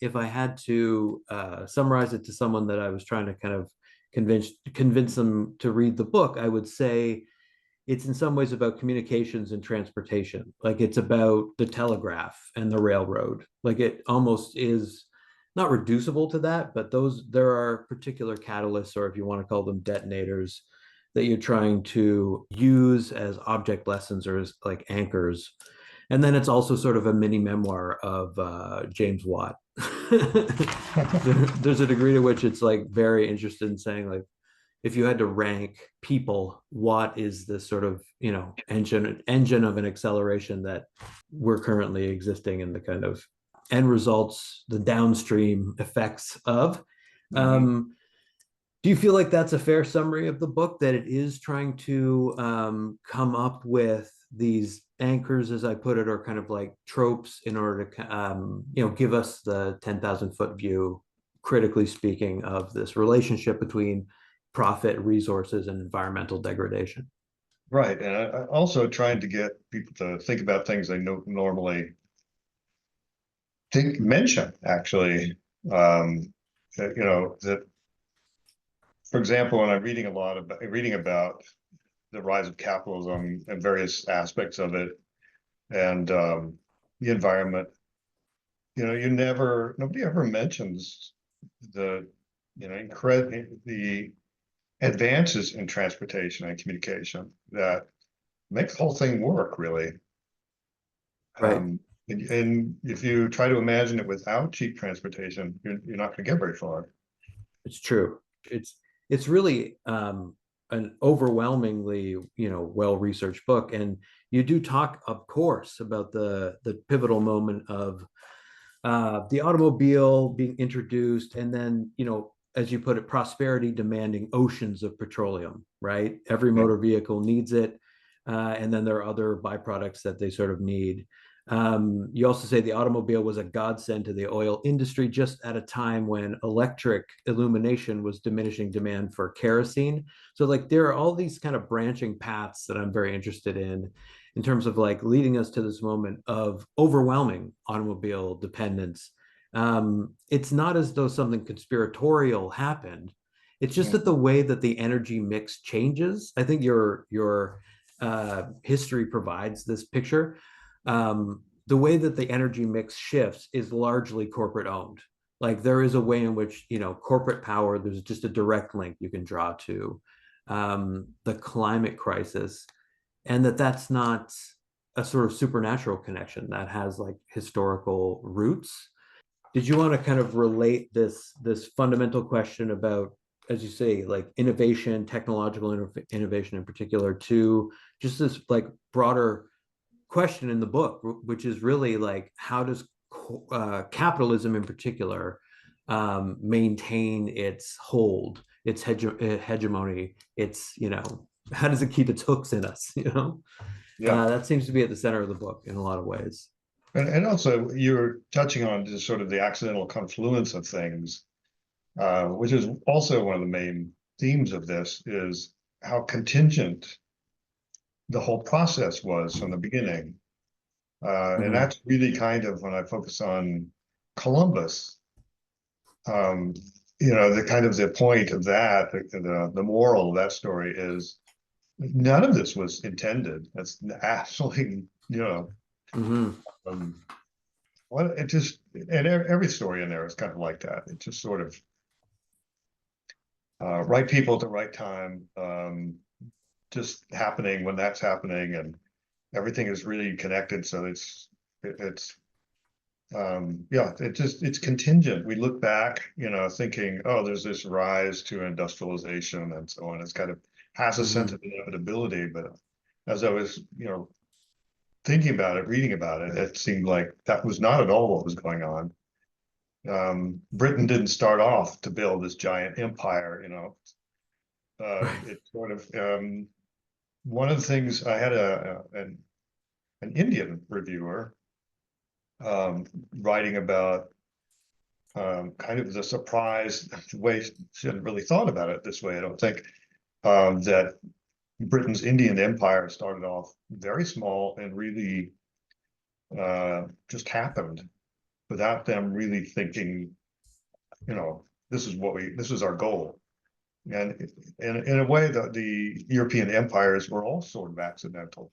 if I had to summarize it to someone that I was trying to kind of convince them to read the book, I would say it's in some ways about communications and transportation. Like it's about the telegraph and the railroad. Like it almost is not reducible to that, but there are particular catalysts, or if you want to call them detonators, that you're trying to use as object lessons or as like anchors. And then it's also sort of a mini memoir of James Watt. There's a degree to which it's like very interested in saying like, if you had to rank people, Watt is the sort of, engine of an acceleration that we're currently existing in the kind of end results, the downstream effects of. Do you feel like that's a fair summary of the book, that it is trying to come up with these anchors, as I put it, or kind of like tropes in order to, give us the 10,000 foot view, critically speaking, of this relationship between profit, resources, and environmental degradation? Right, and I also trying to get people to think about things they normally mention, actually. That, for example, when I'm reading about the rise of capitalism and various aspects of it, and the environment, nobody ever mentions the advances in transportation and communication that make the whole thing work, really. Right. And if you try to imagine it without cheap transportation, you're not going to get very far. It's true. It's really an overwhelmingly well-researched book, and you do talk, of course, about the pivotal moment of the automobile being introduced, and then as you put it, prosperity demanding oceans of petroleum. Right, every motor vehicle needs it, and then there are other byproducts that they sort of need. You also say the automobile was a godsend to the oil industry just at a time when electric illumination was diminishing demand for kerosene. So like there are all these kind of branching paths that I'm very interested in terms of like leading us to this moment of overwhelming automobile dependence. It's not as though something conspiratorial happened. It's just that the way that the energy mix changes. I think your history provides this picture. The way that the energy mix shifts is largely corporate owned. Like there is a way in which corporate power. There's just a direct link you can draw to the climate crisis, and that's not a sort of supernatural connection that has like historical roots. Did you want to kind of relate this fundamental question about, as you say, like innovation, technological innovation in particular, to just this like broader question in the book, which is really like, how does capitalism in particular maintain its hold, its hegemony, its how does it keep its hooks in us? That seems to be at the center of the book in a lot of ways. And also you're touching on just sort of the accidental confluence of things, which is also one of the main themes of this, is how contingent the whole process was from the beginning. And that's really kind of when I focus on Columbus, the kind of the point of that, the moral of that story is none of this was intended. That's absolutely, what it just, and every story in there is kind of like that. It just sort of right people at the right time, just happening when that's happening, and everything is really connected. So it's contingent. We look back, thinking, oh, there's this rise to industrialization and so on. It's kind of has a sense of inevitability, but as I was, thinking about it, reading about it, it seemed like that was not at all what was going on. Britain didn't start off to build this giant empire, it sort of, one of the things I had an Indian reviewer writing about kind of the surprise, the way she hadn't really thought about it this way, I don't think, that Britain's Indian empire started off very small and really just happened. without them really thinking, this is our goal. And in a way, the European empires were all sort of accidental.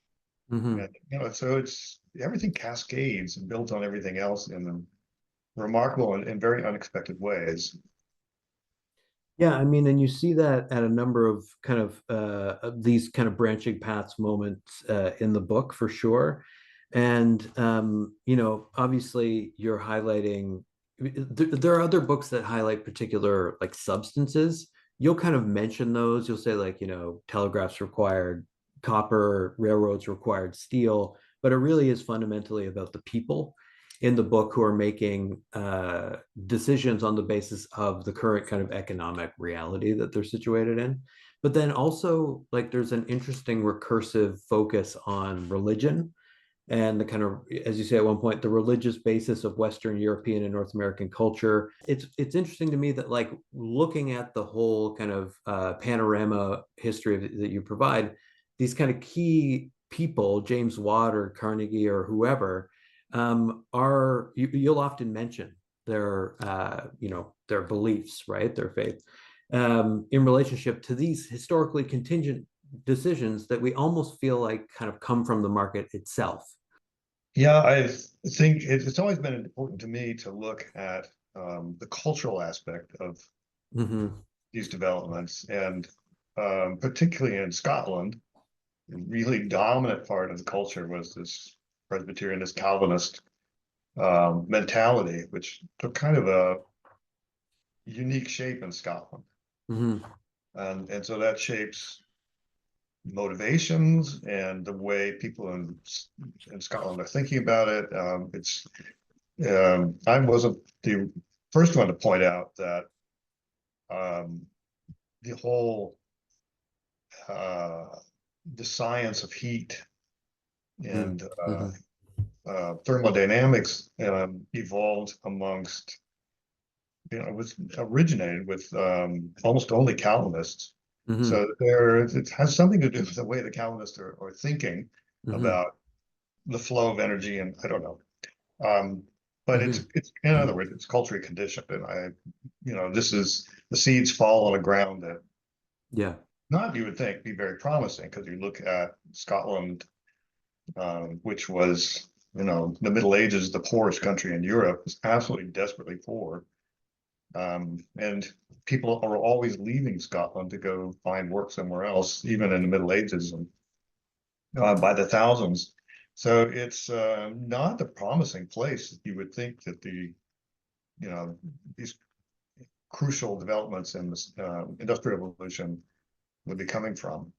Hmm. And, so it's everything cascades and builds on everything else in remarkable and very unexpected ways. Yeah, I mean, and you see that at a number of kind of these kind of branching paths moments in the book for sure. And obviously you're highlighting there are other books that highlight particular like substances. You'll kind of mention those. You'll say like, telegraphs required copper, railroads required steel, but it really is fundamentally about the people in the book who are making decisions on the basis of the current kind of economic reality that they're situated in. But then also, like, there's an interesting recursive focus on religion and the kind of, as you say at one point, the religious basis of Western European and North American culture. It's interesting to me that, like, looking at the whole kind of panorama history that you provide, these kind of key people, James Watt or Carnegie or whoever, you'll often mention their beliefs, right, their faith, in relationship to these historically contingent decisions that we almost feel like kind of come from the market itself. Yeah, I think it's always been important to me to look at the cultural aspect of Mm-hmm. these developments, and particularly in Scotland, a really dominant part of the culture was this Presbyterian, this Calvinist mentality, which took kind of a unique shape in Scotland. Mm-hmm. And so that shapes motivations and the way people in Scotland are thinking about it. I wasn't the first one to point out that um, the whole the science of heat and Mm-hmm. thermodynamics evolved amongst, it was originated with almost only Calvinists. Mm-hmm. So it has something to do with the way the Calvinists are thinking Mm-hmm. about the flow of energy, and I don't know. Um, but Mm-hmm. it's in other words, it's culturally conditioned, and this is the seeds fall on a ground that Yeah. not you would think be very promising, because you look at Scotland, which was the Middle Ages, the poorest country in Europe, was absolutely desperately poor, and people are always leaving Scotland to go find work somewhere else, even in the Middle Ages, and by the thousands. So it's not the promising place that you would think that these crucial developments in this industrial revolution would be coming from.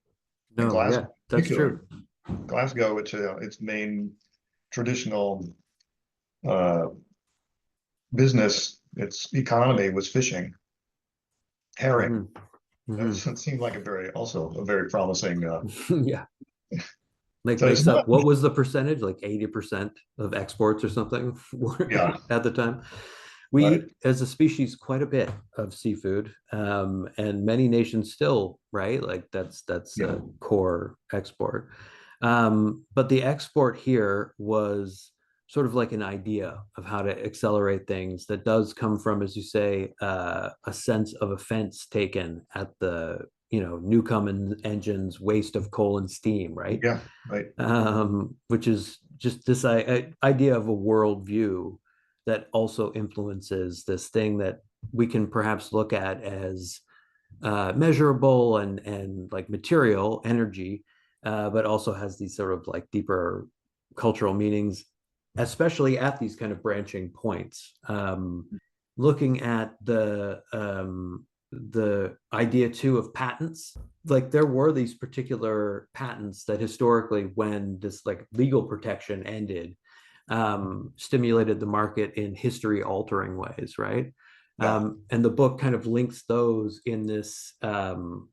And No, Glasgow, yeah, that's particularly true. Glasgow, which its main traditional uh, business, its economy was fishing, herring. Mm-hmm. That Mm-hmm. seemed like also a very promising. Yeah. Like So it's makes not, up, what was the percentage? Like 80% of exports or something yeah, at the time. We right, eat as a species quite a bit of seafood, and many nations still, right? Like that's yeah, a core export. But the export here was sort of like an idea of how to accelerate things that does come from, as you say, a sense of offense taken at the Newcomen engines waste of coal and steam, right? yeah, right. Which is just this idea of a worldview that also influences this thing that we can perhaps look at as measurable and like material energy, but also has these sort of like deeper cultural meanings, especially at these kind of branching points. Looking at the idea too of patents, like there were these particular patents that historically, when this like legal protection ended, stimulated the market in history altering ways, right? Yeah. And the book kind of links those in this, kind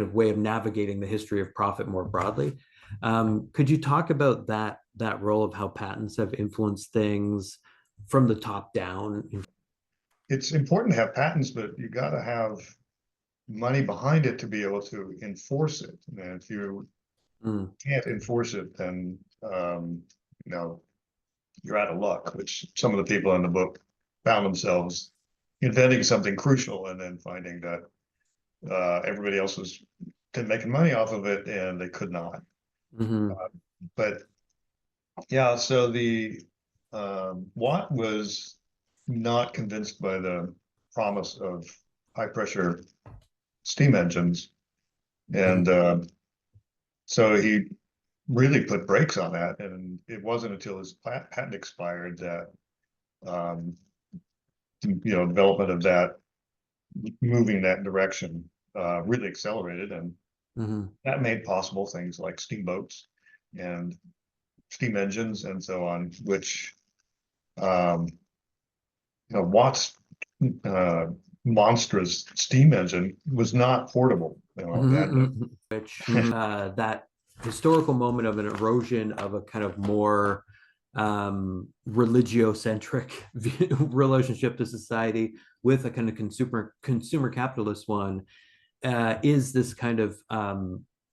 of way of navigating the history of profit more broadly. Could you talk about that role of how patents have influenced things from the top down? It's important to have patents, but you got to have money behind it to be able to enforce it. And if you Mm, can't enforce it, then you know you're out of luck, which some of the people in the book found themselves inventing something crucial and then finding that everybody else was making money off of it and they could not. Mm-hmm. But yeah, so the Watt was not convinced by the promise of high pressure steam engines, and so he really put brakes on that. And it wasn't until his patent expired that development of that, moving in that direction, really accelerated, and that made possible things like steamboats and steam engines and so on, which Watt's monstrous steam engine was not portable. Which that historical moment of an erosion of a kind of more religiocentric relationship to society with a kind of consumer capitalist one is this kind of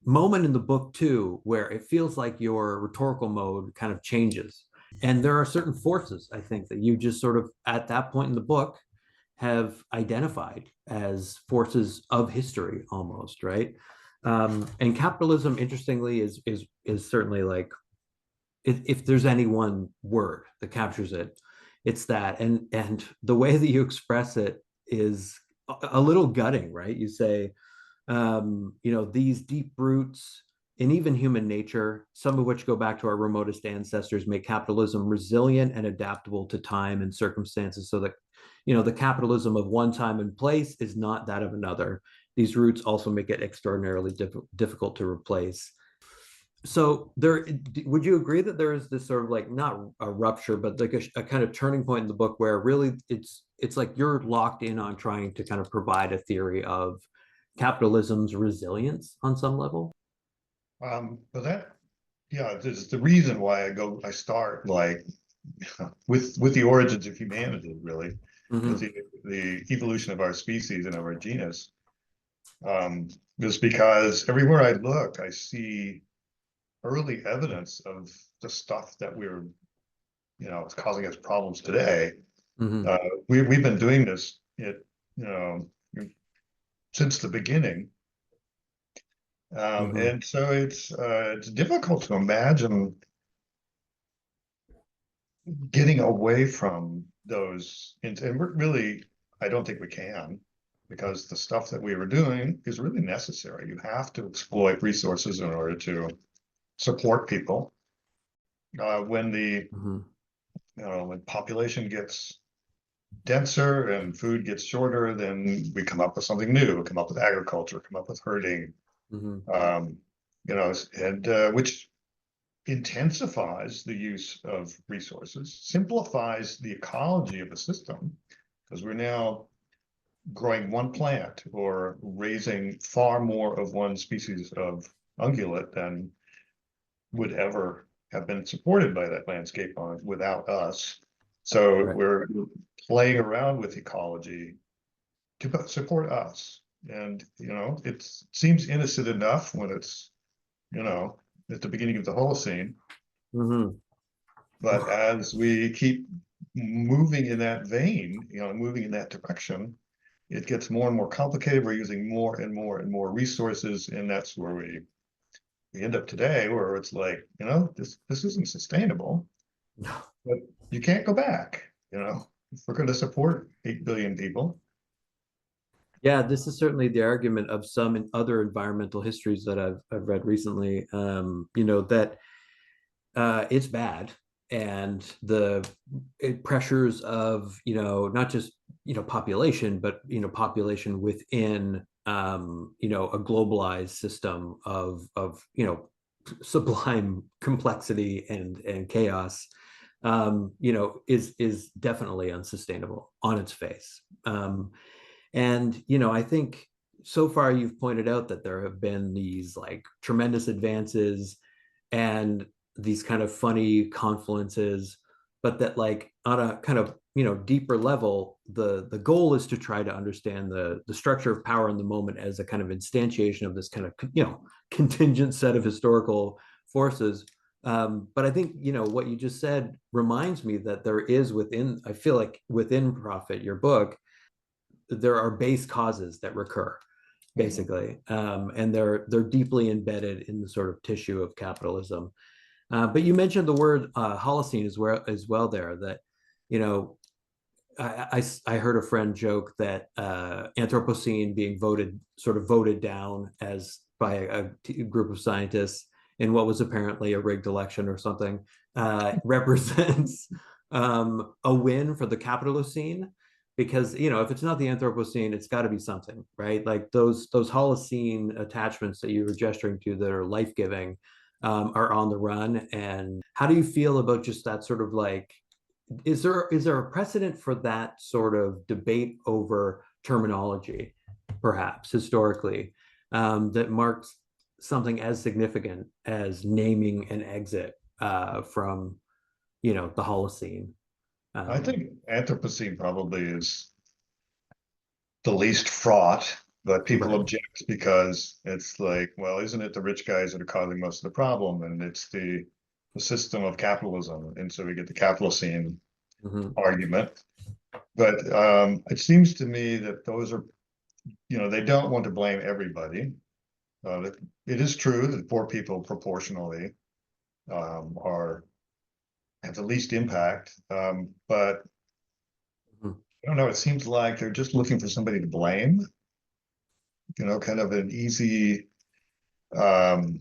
moment in the book too, where it feels like your rhetorical mode kind of changes. And there are certain forces, I think, that you just sort of at that point in the book have identified as forces of history almost, right? And capitalism, interestingly, is certainly like, if there's any one word that captures it, it's that. And the way that you express it is a little gutting, right? You say, these deep roots in even human nature, some of which go back to our remotest ancestors, make capitalism resilient and adaptable to time and circumstances, so that the capitalism of one time and place is not that of another. These roots also make it extraordinarily difficult to replace. So would you agree that there is this sort of like, not a rupture, but like a kind of turning point in the book where really it's like you're locked in on trying to kind of provide a theory of capitalism's resilience on some level? But this is the reason why I start like with the origins of humanity, really, with the evolution of our species and of our genus. Just because everywhere I look, I see early evidence of the stuff that it's causing us problems today. We've been doing this, since the beginning. And so it's difficult to imagine getting away from those, and we're really, I don't think we can, because the stuff that we were doing is really necessary. You have to exploit resources in order to support people. When when population gets denser and food gets shorter, then we come up with something new. We come up with agriculture, come up with herding, which intensifies the use of resources, simplifies the ecology of the system, because we're now growing one plant or raising far more of one species of ungulate than would ever have been supported by that landscape without us. So we're playing around with ecology to support us. And, it seems innocent enough when it's, at the beginning of the Holocene. But as we keep moving in that vein, moving in that direction, it gets more and more complicated. We're using more and more and more resources, and that's where we end up today, where it's like, this isn't sustainable. But you can't go back, if we're going to support 8 billion people. Yeah, this is certainly the argument of some other environmental histories that I've read recently. That it's bad, and the pressures of not just population, but population within a globalized system of sublime complexity and chaos, is definitely unsustainable on its face. And I think so far you've pointed out that there have been these like tremendous advances and these kind of funny confluences, but that like on a kind of deeper level, the goal is to try to understand the structure of power in the moment as a kind of instantiation of this kind of contingent set of historical forces, But I think, what you just said reminds me that there is within, I feel like within Profit, your book, there are base causes that recur, Mhm. basically, and they're deeply embedded in the sort of tissue of capitalism. But you mentioned the word Holocene as well there. That you know, I heard a friend joke that Anthropocene being voted down as by a group of scientists in what was apparently a rigged election or something, represents a win for the Capitalocene, because if it's not the Anthropocene, it's got to be something, right? Like those Holocene attachments that you were gesturing to that are life giving are on the run. And how do you feel about just that sort of like, is there a precedent for that sort of debate over terminology, perhaps historically, that marks something as significant as naming an exit from the Holocene? I Um, think Anthropocene probably is the least fraught, but people right. object because it's like, well, isn't it the rich guys that are causing most of the problem? And it's the system of capitalism. And so we get the Capitalocene Hmm. argument. But it seems to me that those are, they don't want to blame everybody. It is true that poor people proportionally are have the least impact. But I don't know, it seems like they're just looking for somebody to blame, kind of an easy um,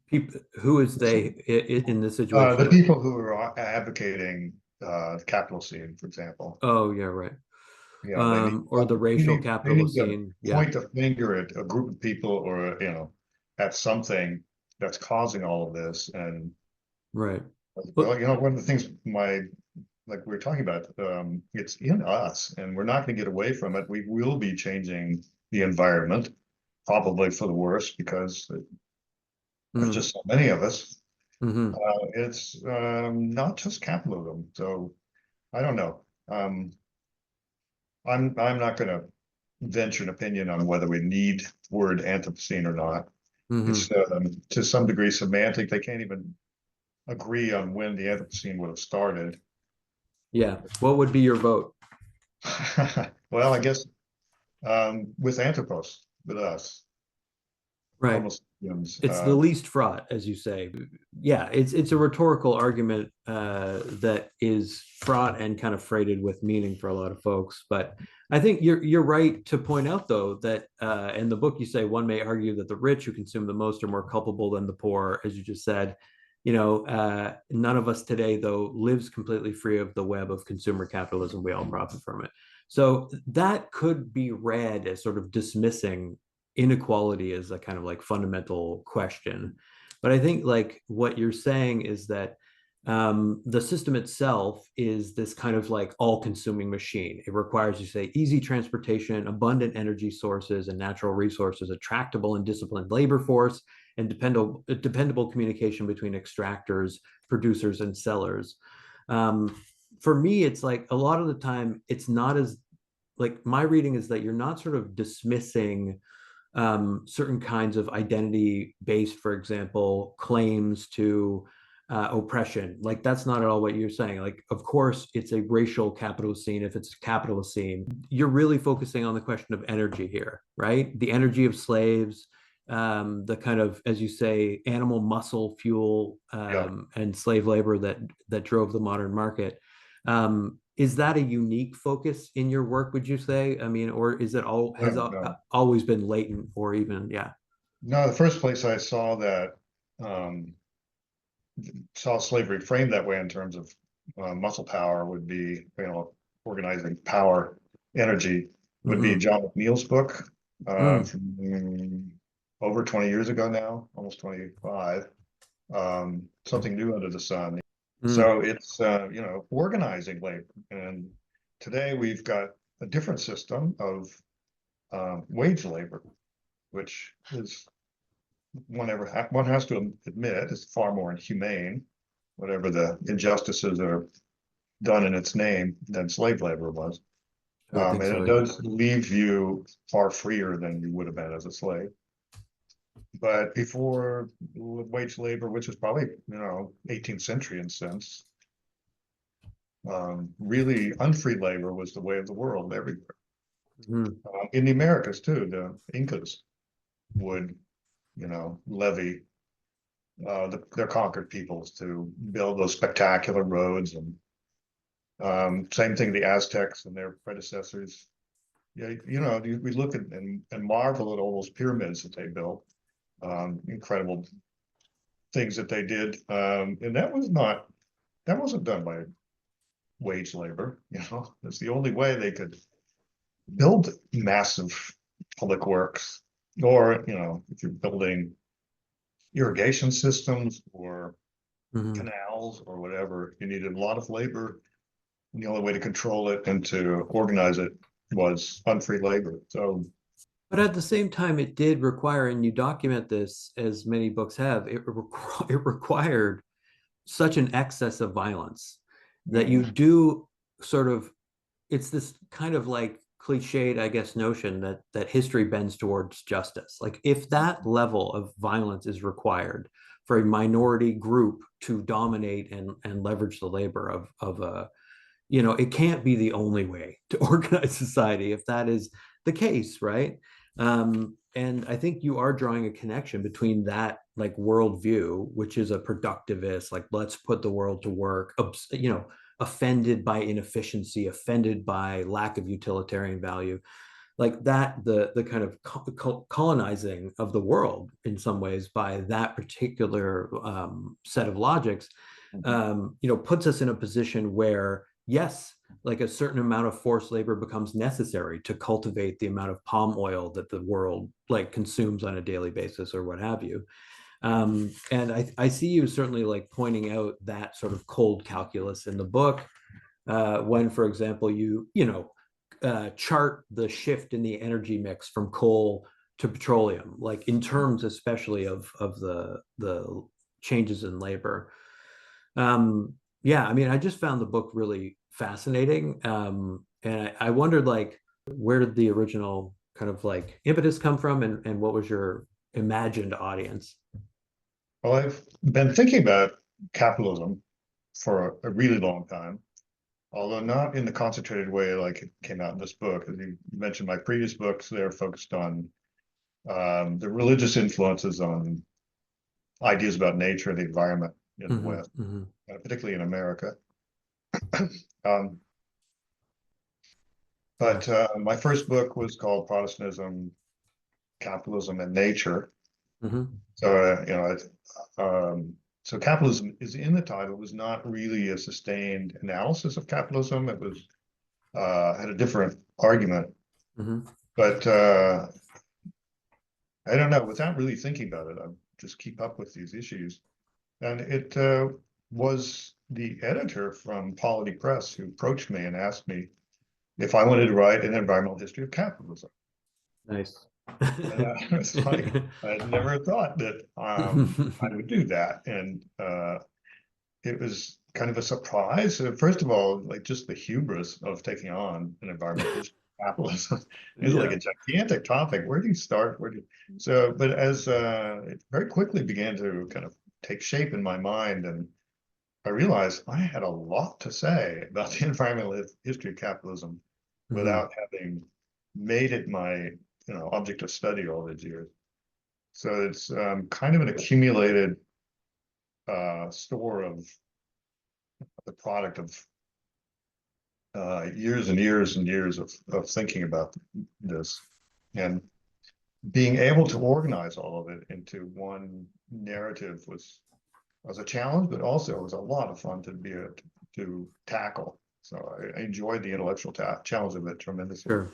People, who is they in this the situation? people who are advocating the capital scene, for example. Oh, yeah, right. They need Or the racial they capital need to scene. Yeah, point a finger at a group of people or at something that's causing all of this. And right. well, But one of the things like we were talking about, it's in us, and we're not going to get away from it. We will be changing the environment, probably for the worse, because there's mm, just so many of us. hmm It's not just capitalism, so I don't know. Um, I'm not going to venture an opinion on whether we need the word Anthropocene or not. It's hmm to some degree semantic. They can't even agree on when the Anthropocene would have started. yeah. What would be your vote? Well, I guess with anthropos, with us, Right. Homo sapiens. It's the least fraught, as you say. Yeah, it's a rhetorical argument that is fraught and kind of freighted with meaning for a lot of folks. But I think you're right to point out, though, that in the book you say one may argue that the rich who consume the most are more culpable than the poor, as you just said. None of us today, though, lives completely free of the web of consumer capitalism. We all profit from it. So that could be read as sort of dismissing inequality is a kind of like fundamental question. But I think like what you're saying is that the system itself is this kind of like all-consuming machine. It requires, you say, easy transportation, abundant energy sources and natural resources, a tractable and disciplined labor force, and dependable communication between extractors, producers, and sellers. Um, for me, it's like a lot of the time, it's not as like my reading is that you're not sort of dismissing certain kinds of identity based, for example, claims to oppression. Like that's not at all what you're saying. Like, of course, it's a racial capitalist scene. If it's a capitalist scene, you're really focusing on the question of energy here, right? The energy of slaves, the kind of, as you say, animal muscle fuel Yeah, and slave labor that drove the modern market. Is that a unique focus in your work, would you say? I mean, or is it all has no, no, always been latent or even, yeah. no. The first place I saw that um, saw slavery framed that way in terms of muscle power would be, organizing power, energy would be Mm-hmm. John McNeil's book Mm, from over 20 years ago now, almost 25. Something new under the sun. mm, So it's organizing labor, and today we've got a different system of wage labor, which is one has to admit is far more inhumane, whatever the injustices that are done in its name than slave labor was. I would think And so, it yeah. does leave you far freer than you would have been as a slave. But before wage labor, which is probably, 18th century in sense, really unfree labor was the way of the world everywhere. Mhm. In the Americas too, the Incas would, levy their conquered peoples to build those spectacular roads, and same thing, the Aztecs and their predecessors. Yeah, we look at and marvel at all those pyramids that they built, incredible things that they did, and that wasn't done by wage labor. It's the only way they could build massive public works, or if you're building irrigation systems or Mhm. canals or whatever, you needed a lot of labor. And the only way to control it and to organize it was unfree labor. So, But at the same time, it did require, and you document this as many books have, it required such an excess of violence that you mhm. do sort of, it's this kind of like cliched, I guess, notion that history bends towards justice. Like if that level of violence is required for a minority group to dominate and leverage the labor of a, it can't be the only way to organize society if that is the case, right? And I think you are drawing a connection between that like worldview, which is a productivist, like let's put the world to work, offended by inefficiency, offended by lack of utilitarian value, like that, the kind of colonizing of the world in some ways by that particular set of logics, puts us in a position where, yes, like a certain amount of forced labor becomes necessary to cultivate the amount of palm oil that the world like consumes on a daily basis or what have you. And I see you certainly like pointing out that sort of cold calculus in the book, when, for example, chart the shift in the energy mix from coal to petroleum, like in terms especially of the changes in labor. Yeah, I mean, I just found the book really fascinating, and I wondered like where did the original kind of like impetus come from, and what was your imagined audience? Well, I've been thinking about capitalism for a really long time, although not in the concentrated way like it came out in this book. As you mentioned, my previous books, they're focused on the religious influences on ideas about nature and the environment in the Mm-hmm, West, mm-hmm, particularly in America. Um, yeah, but my first book was called Protestantism, Capitalism, and Nature. mm-hmm, So, so capitalism is in the title. It was not really a sustained analysis of capitalism. It was had a different argument, mm-hmm, but I don't know. Without really thinking about it, I just keep up with these issues. And it was the editor from Polity Press who approached me and asked me if I wanted to write an environmental history of capitalism. nice. And I was like, I had never thought that I would do that. And it was kind of a surprise. First of all, like just the hubris of taking on an environmental history of capitalism is like Yeah. a gigantic topic. Where do you start? So, but as it very quickly began to kind of take shape in my mind, and I realized I had a lot to say about the environmental history of capitalism Mm-hmm. without having made it my, object of study all these years. So it's kind of an accumulated store of the product of years and years and years of thinking about this, and being able to organize all of it into one narrative was a challenge, but also it was a lot of fun to be able to tackle. So I enjoyed the intellectual challenge of it tremendously. Sure.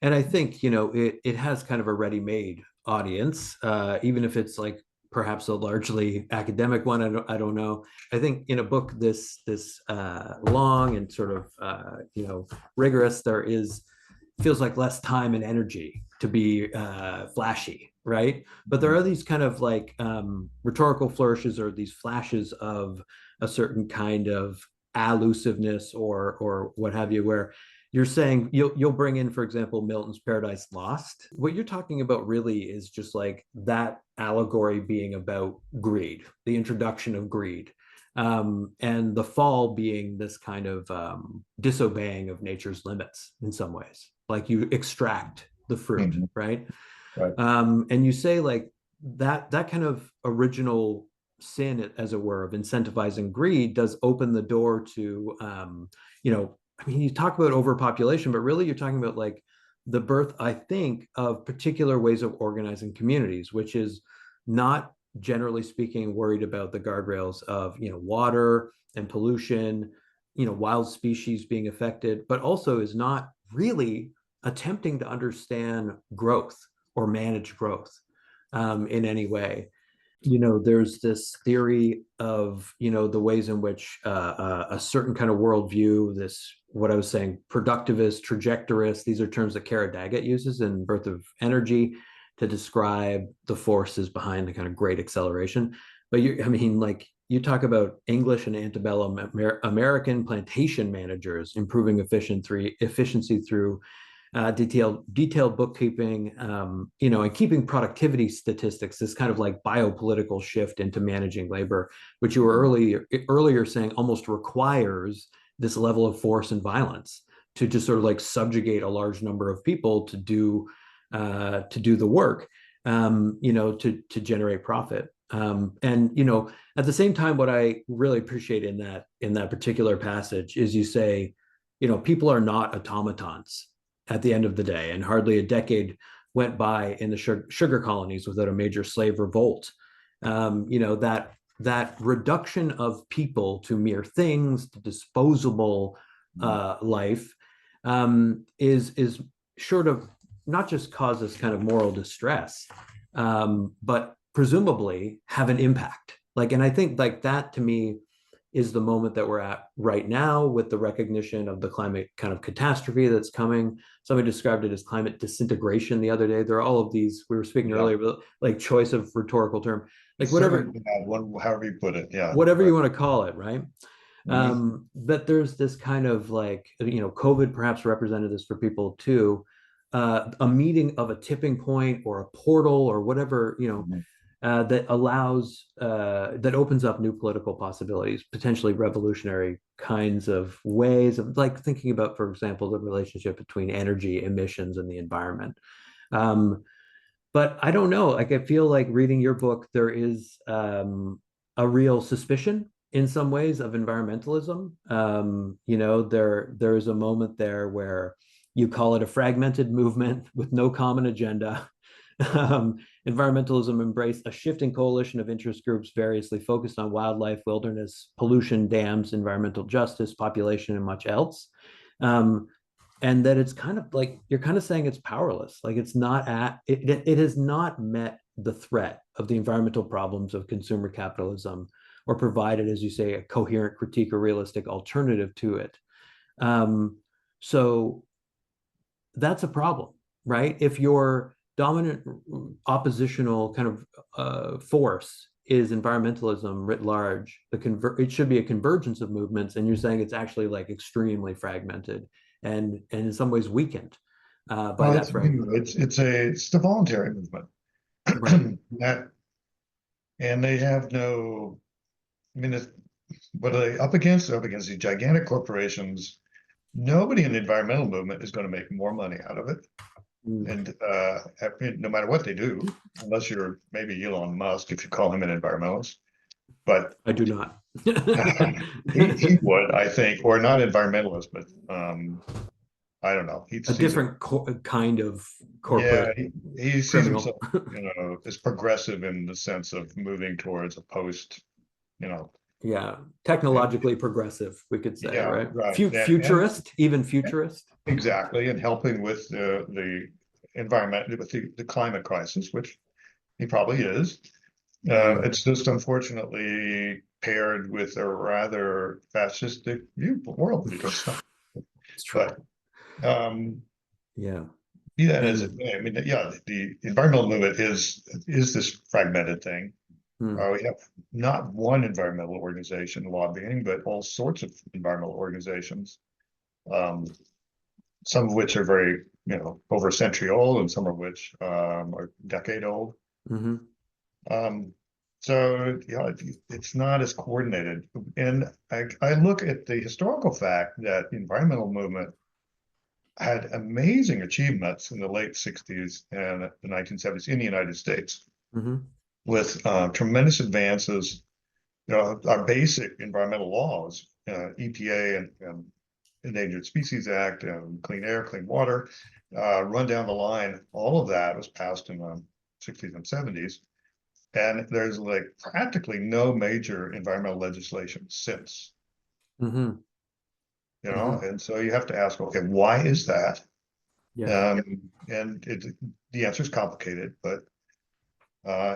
And I think, it has kind of a ready-made audience, even if it's like perhaps a largely academic one. I don't know. I think in a book this long and sort of rigorous, there is feels like less time and energy to be flashy, right? But there are these kind of like rhetorical flourishes or these flashes of a certain kind of allusiveness or what have you, where you're saying you'll bring in, for example, Milton's Paradise Lost. What you're talking about really is just like that allegory being about greed, the introduction of greed, and the fall being this kind of disobeying of nature's limits in some ways. Like you extract the fruit, Mhm. right? Right. And you say like that kind of original sin, as it were, of incentivizing greed does open the door to you know, I mean, you talk about overpopulation, but really you're talking about like the birth, I think, of particular ways of organizing communities, which is not generally speaking worried about the guardrails of, you know, water and pollution, you know, wild species being affected, but also is not really attempting to understand growth or manage growth in any way. You know, there's this theory of, you know, the ways in which a certain kind of worldview, this, what I was saying, productivist, trajectorist, these are terms that Kara Daggett uses in Birth of Energy to describe the forces behind the kind of great acceleration. But you, I mean, like you talk about English and antebellum American plantation managers improving efficiency through detailed bookkeeping, you know, and keeping productivity statistics, this kind of like biopolitical shift into managing labor, which you were earlier saying almost requires this level of force and violence to just sort of like subjugate a large number of people to do the work, you know, to generate profit. And you know, at the same time, what I really appreciate in that particular passage is you say, you know, people are not automatons at the end of the day, and hardly a decade went by in the sugar colonies without a major slave revolt. You know, that reduction of people to mere things, to disposable life, is sort of not just causes kind of moral distress, but presumably have an impact. Like, and I think like that to me is the moment that we're at right now with the recognition of the climate kind of catastrophe that's coming. Somebody described it as climate disintegration the other day. There are all of these, we were speaking Yeah. earlier, but like choice of rhetorical term, like It's certainly whatever, bad, however you put it. Yeah. whatever Right. you want to call it, right? Mhm. But there's this kind of like, you know, COVID perhaps represented this for people too, a meeting of a tipping point or a portal or whatever, you know, Mhm. that allows, that opens up new political possibilities, potentially revolutionary kinds of ways of like thinking about, for example, the relationship between energy emissions and the environment. Um, but I don't know. Like I feel like reading your book, there is a real suspicion in some ways of environmentalism. You know, there is a moment there where you call it a fragmented movement with no common agenda. Environmentalism embraced a shifting coalition of interest groups variously focused on wildlife, wilderness, pollution, dams, environmental justice, population, and much else. Um, and that it's kind of like you're kind of saying it's powerless, like it's not at it has not met the threat of the environmental problems of consumer capitalism or provided, as you say, a coherent critique or realistic alternative to it. So that's a problem, right? If your dominant oppositional kind of force is environmentalism writ large, it should be a convergence of movements, and you're saying it's actually like extremely fragmented and in some ways weakened by Well, that fragment. it's the voluntary movement. Right. That, and they have no, I mean, what are they up against? They're up against these gigantic corporations. Nobody in the environmental movement is going to make more money out of it. Mm. And no matter what they do, unless you're maybe Elon Musk, if you call him an environmentalist, but I do not. he would, I think, or not environmentalist, but I don't know. A He's a different kind of yeah, corporate he sees himself, criminal. as progressive in the sense of moving towards a post, you know, Yeah, and technologically progressive, we could say, yeah, right? right, and Futurist, even futurist. exactly, and helping with the environment, with the climate crisis, which he probably is. Mm. It's just unfortunately paired with a rather fascistic worldview. So, It's true. but um, Yeah. be that as it And may, I mean, yeah, the environmental movement is this fragmented thing. mm, We have not one environmental organization lobbying, but all sorts of environmental organizations. Um, some of which are very, over a century old, and some of which are a decade old. Hmm. Um, so yeah, it's not as coordinated. And I look at the historical fact that the environmental movement had amazing achievements in the late 60s and the 1970s in the United States Hmm. with tremendous advances. Our basic environmental laws, EPA and Endangered Species Act and Clean Air, Clean Water, run down the line. All of that was passed in the 60s and 70s. And there's like practically no major environmental legislation since, Hmm. Hmm. and so you have to ask, okay, why is that? Yeah. And the answer is complicated, but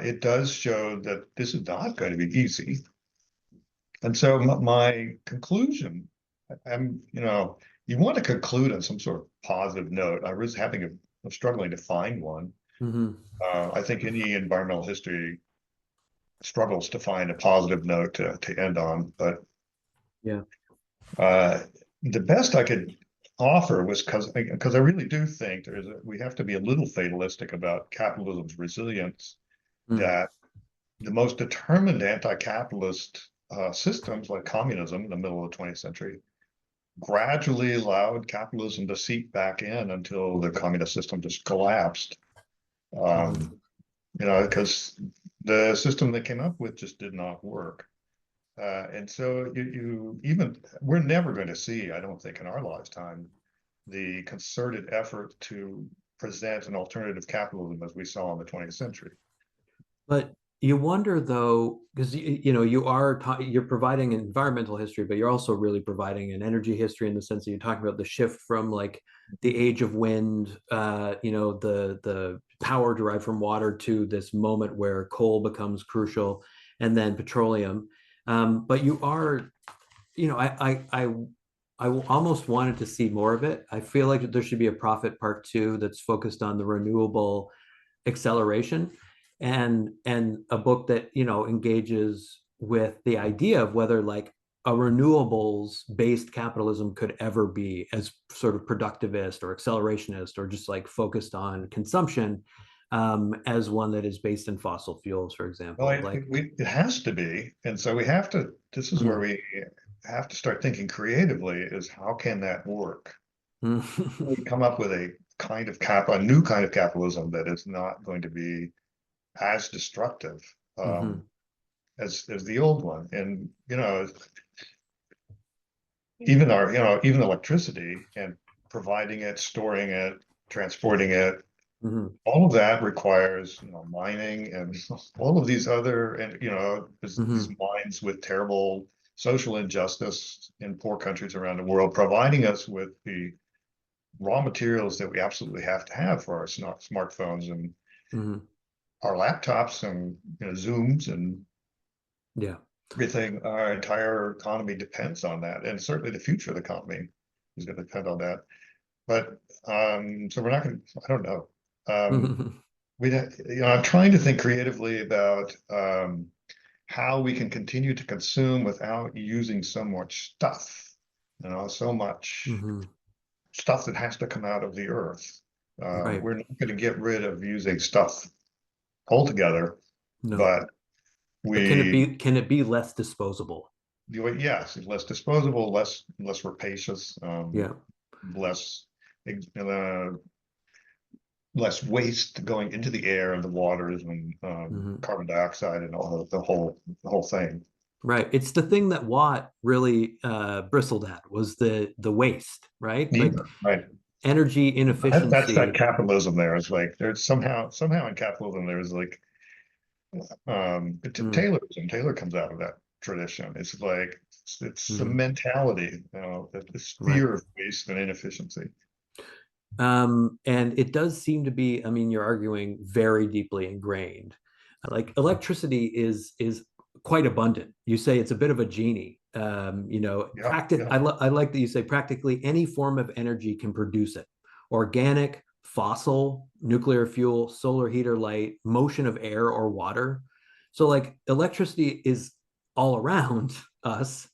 it does show that this is not going to be easy. And so my conclusion, you want to conclude on some sort of positive note. I was struggling to find one. Hmm. I think any environmental history struggles to find a positive note to end on, but Yeah. uh, the best I could offer was because I really do think we have to be a little fatalistic about capitalism's resilience, Mm. that the most determined anti-capitalist systems like communism in the middle of the 20th century gradually allowed capitalism to seep back in until the communist system just collapsed. Hmm. Um, because the system they came up with just did not work. And so we're never going to see, I don't think, in our lifetime, the concerted effort to present an alternative capitalism as we saw in the 20th century. But you wonder though, because you're providing an environmental history, but you're also really providing an energy history in the sense that you're talking about the shift from like the age of wind, the power derived from water to this moment where coal becomes crucial, and then petroleum. But you are, I almost wanted to see more of it. I feel like there should be a profit part two that's focused on the renewable acceleration, and a book that engages with the idea of whether like a renewables based capitalism could ever be as sort of productivist or accelerationist or just like focused on consumption, as one that is based in fossil fuels, for Well, example. Like, it has to be. And so we have to, this is where mm, we have to start thinking creatively, is how can that work? We come up with a new kind of capitalism that is not going to be as destructive um, mhm, as the old one. And, even electricity and providing it, storing it, transporting it, mhm, all of that requires, mining and all of these other, and, these mhm, mines with terrible social injustice in poor countries around the world, providing us with the raw materials that we absolutely have to have for our smartphones and mhm. our laptops and, Zooms and Yeah. everything. Our entire economy depends on that, and certainly the future of the economy is going to depend on that. But so we're not going to, I don't know. Um, I'm trying to think creatively about how we can continue to consume without using so much stuff, so much Mhm. stuff that has to come out of the earth. Right. We're not going to get rid of using stuff altogether, No. but But we, can it be less disposable? yes, less disposable, less rapacious, Yeah. less uh, less waste going into the air and the waters and Mhm. carbon dioxide and all the whole thing. Right. It's the thing that Watt really bristled at was the waste, right? Like Neither, right? energy That's that inefficiency. capitalism. There is like there's somehow in capitalism there's like Mm, Taylorism. Taylor comes out of that tradition. It's like it's the mhm. mentality, this Right. fear of waste and inefficiency. And it does seem to be, I mean, you're arguing very deeply ingrained. Like electricity is quite abundant. You say it's a bit of a genie. Yeah, yeah. I like that you say practically any form of energy can produce it. Organic, fossil, nuclear fuel, solar heat or light, motion of air or water. So like electricity is all around us.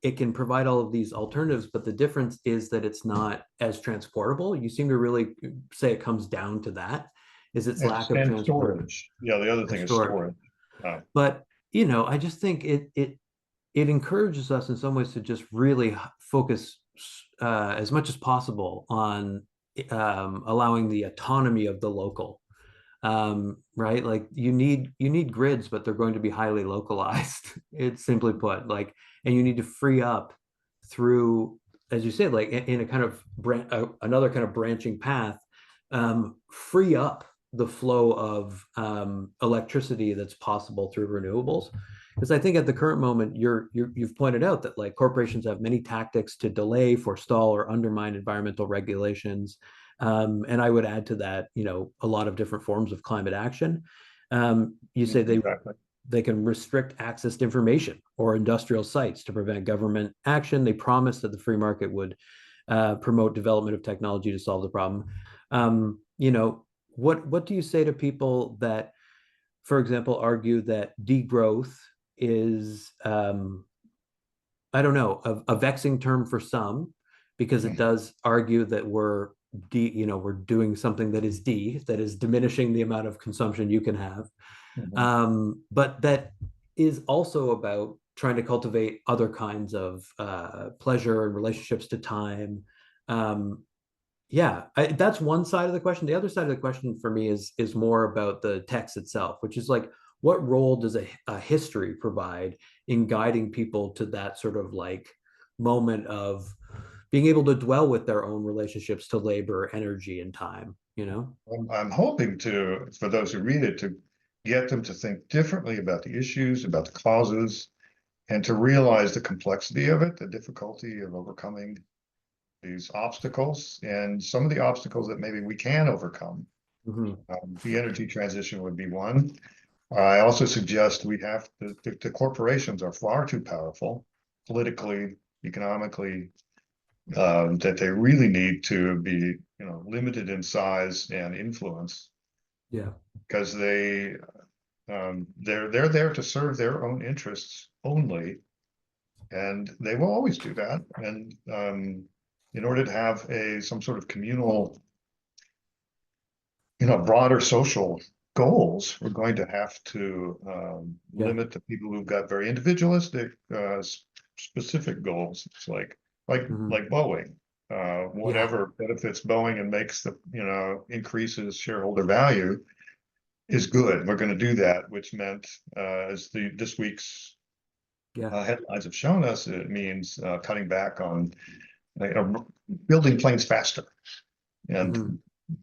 it can provide all of these alternatives, but the difference is that it's not as transportable. You seem to really say it comes down to that, is its lack of And transport storage. Yeah, the other and thing is storage. storage. But I just think it encourages us in some ways to just really focus as much as possible on allowing the autonomy of the local, right? Like you need grids, but they're going to be highly localized. It's simply put, like, and you need to free up through, as you said, like in a kind of another kind of branching path, free up the flow of electricity that's possible through renewables. Because I think at the current moment, you've pointed out that like corporations have many tactics to delay, forestall, or undermine environmental regulations. And I would add to that, a lot of different forms of climate action. You say Exactly. they can restrict access to information or industrial sites to prevent government action. They promise that the free market would promote development of technology to solve the problem. What do you say to people that, for example, argue that degrowth is, I don't know, a vexing term for some, because it does argue that we're doing something that is that is diminishing the amount of consumption you can have. Mhm. But that is also about trying to cultivate other kinds of pleasure and relationships to time. Yeah, that's one side of the question. The other side of the question for me is more about the text itself, which is like, what role does a history provide in guiding people to that sort of like moment of being able to dwell with their own relationships to labor, energy, and time? I'm hoping for those who read it, to get them to think differently about the issues, about the causes, and to realize the complexity of it, the difficulty of overcoming these obstacles, and some of the obstacles that maybe we can overcome. Mm-hmm. The energy transition would be one. I also suggest the corporations are far too powerful politically, economically, that they really need to be, limited in size and influence, Yeah. because they're there to serve their own interests only, and they will always do that. And in order to have some sort of communal, broader social goals, we're going to have to Yeah. limit the people who've got very individualistic, specific goals. It's Mm-hmm. like Boeing. Yeah. Whatever benefits Boeing and makes increases shareholder value is good. We're going to do that, which meant, as this week's Yeah. headlines have shown us, it means cutting back on building planes faster and Mm-hmm.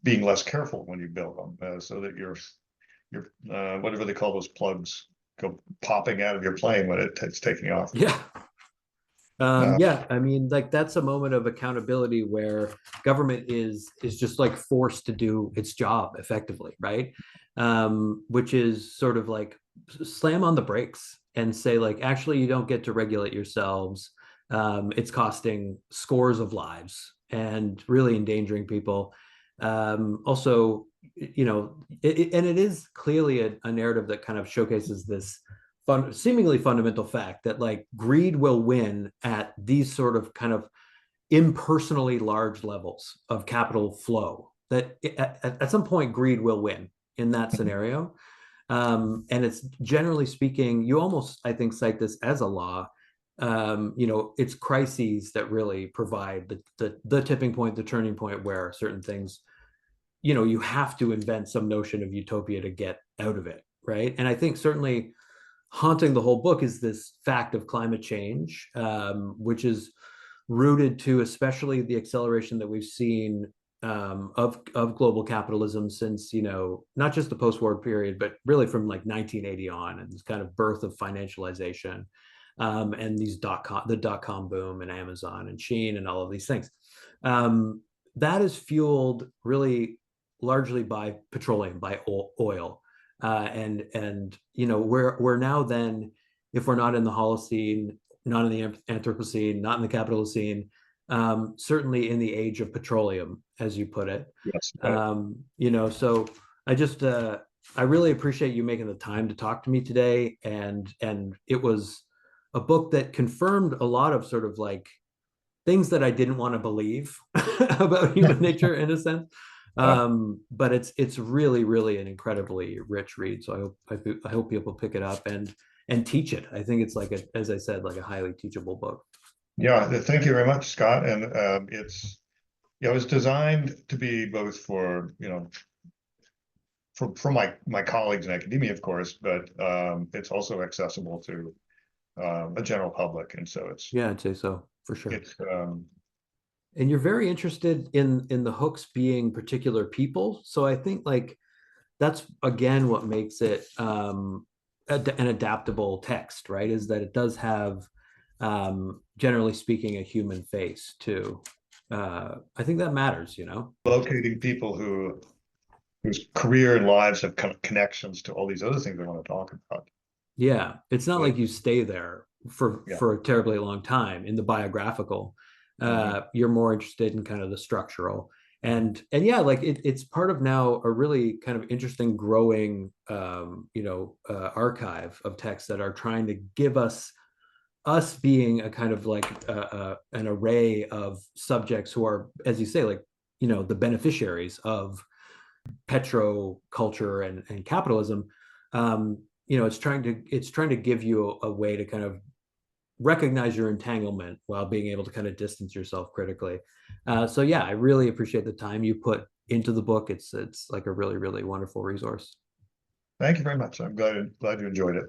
being less careful when you build them, so that your whatever they call those plugs go popping out of your plane when it's taking off. Yeah. Uh, Yeah, I mean, like that's a moment of accountability where government is just like forced to do its job effectively, right? Which is sort of like slam on the brakes and say, like, actually, you don't get to regulate yourselves. It's costing scores of lives and really endangering people. Also, and it is clearly a narrative that kind of showcases this seemingly fundamental fact that like greed will win at these sort of kind of impersonally large levels of capital flow, that at some point greed will win in that scenario. And it's, generally speaking, you almost, I think, cite this as a law. It's crises that really provide the tipping point, the turning point, where certain things, you have to invent some notion of utopia to get out of it, right? And I think certainly haunting the whole book is this fact of climate change, which is rooted to especially the acceleration that we've seen of global capitalism since, not just the post-war period, but really from like 1980 on, and this kind of birth of financialization, and the dot-com boom and Amazon and Shein and all of these things. That is fueled really largely by petroleum, by oil. And we're now then, if we're not in the Holocene, not in the Anthropocene, not in the Capitalocene, certainly in the age of petroleum, as you put it. yes, right. So I really appreciate you making the time to talk to me today, and it was a book that confirmed a lot of sort of like things that I didn't want to believe about human nature in a sense. Yeah. But it's really, really an incredibly rich read. So I hope people pick it up and teach it. I think it's like a, as I said, like a highly teachable book. Yeah, thank you very much, Scott. And it was designed to be both for, for my colleagues in academia, of course, but it's also accessible to a general public. And so Yeah, I'd say so for sure. it's And you're very interested in the hooks being particular people. So I think like that's again what makes it an adaptable text, right? Is that it does have, generally speaking, a human face too. I think that matters, you know. locating people whose career and lives have kind of connections to all these other things I want to talk about. Yeah, it's not But like you stay there yeah. for a terribly long time in the biographical. Mhm. You're more interested in kind of the structural, and yeah, like it's part of now a really kind of interesting growing archive of texts that are trying to give us being a kind of like an array of subjects who are, as you say, like the beneficiaries of petro culture and capitalism. It's trying to give you a way to kind of recognize your entanglement while being able to kind of distance yourself critically. So yeah, I really appreciate the time you put into the book. It's like a really, really wonderful resource. Thank you very much. I'm glad you enjoyed it.